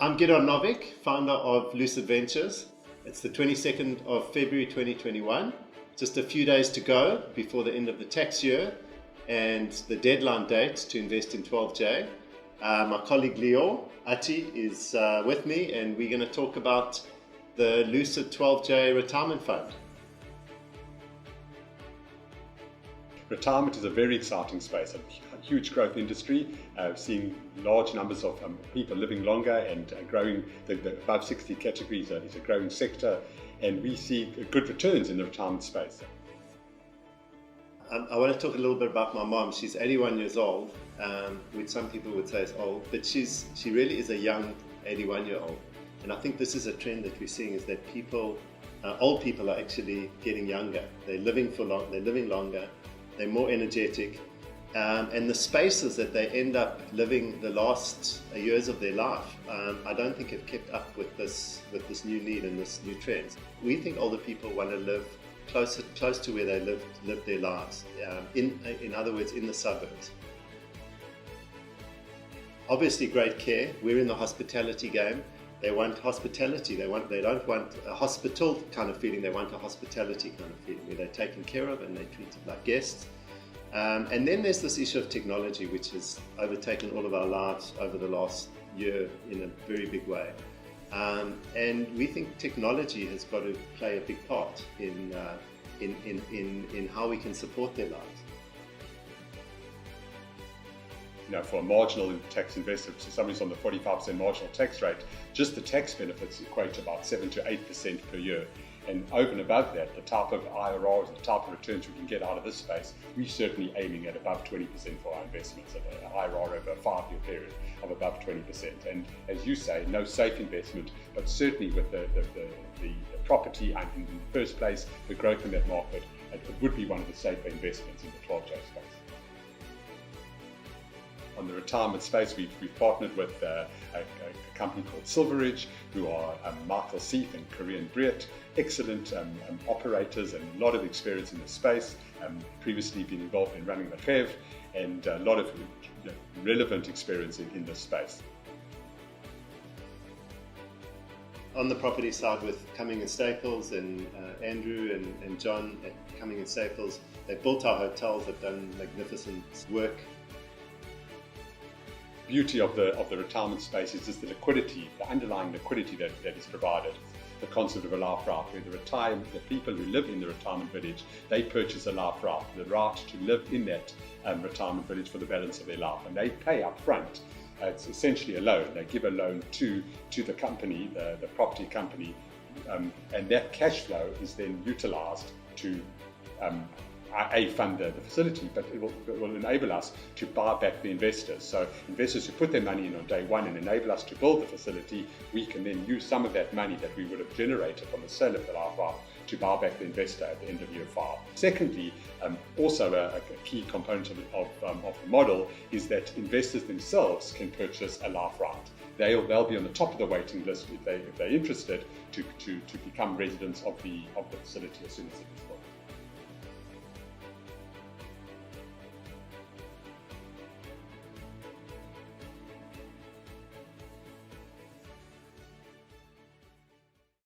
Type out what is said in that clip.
I'm Gidon Novick, founder of Lucid Ventures. It's the 22nd of February 2021. Just a few days to go before the end of the tax year and the deadline date to invest in 12J. My colleague Leor Atie is with me, and we're going to talk about the Lucid 12J retirement fund. Retirement is a very exciting space, a huge growth industry, seeing large numbers of people living longer and growing. The above 60 category is a growing sector, and we see good returns in the retirement space. I want to talk a little bit about my mom. She's 81 years old, which some people would say is old, but she really is a young 81-year-old. And I think this is a trend that we're seeing, is that old people are actually getting younger. They're living longer. They're more energetic, and the spaces that they end up living the last years of their life, I don't think have kept up with this new need and this new trend. We think older people want to live close to where they lived their lives. In other words, in the suburbs. Obviously, great care. We're in the hospitality game. They want hospitality. They don't want a hospital kind of feeling. They want a hospitality kind of feeling where they're taken care of and they're treated like guests. And then there's this issue of technology, which has overtaken all of our lives over the last year in a very big way. And we think technology has got to play a big part in how we can support their lives. For a marginal tax investor, so somebody's on the 45% marginal tax rate, just the tax benefits equate to about 7 to 8% per year. And over and above that, the type of IRRs, the type of returns we can get out of this space, we're certainly aiming at above 20% for our investments, at an IRR over a 5-year period of above 20%. And as you say, no safe investment, but certainly with the property and in the first place, the growth in that market, it would be one of the safer investments in the 12J space. On the retirement space, we've partnered with a company called Silveridge, who are Michael Seath and Korean Briet, excellent operators and a lot of experience in the space, previously been involved in running the FEV, and a lot of relevant experience in this space. On the property side, with Cumming & Staples and Andrew and John at Cumming & Staples, they've built our hotels, they've done magnificent work. Beauty of the retirement space is just the liquidity, the underlying liquidity that is provided. The concept of a life right, where the people who live in the retirement village, they purchase a life right, the right to live in that retirement village for the balance of their life, and they pay up front. It's essentially a loan. They give a loan to the company, the property company, and that cash flow is then utilised to fund the facility, but it will enable us to buy back the investors. So investors who put their money in on day one and enable us to build the facility, we can then use some of that money that we would have generated from the sale of the life right to buy back the investor at the end of year 5. Secondly, also a key component of the model is that investors themselves can purchase a life right. They'll be on the top of the waiting list if they're interested to become residents of the facility as soon as it is built.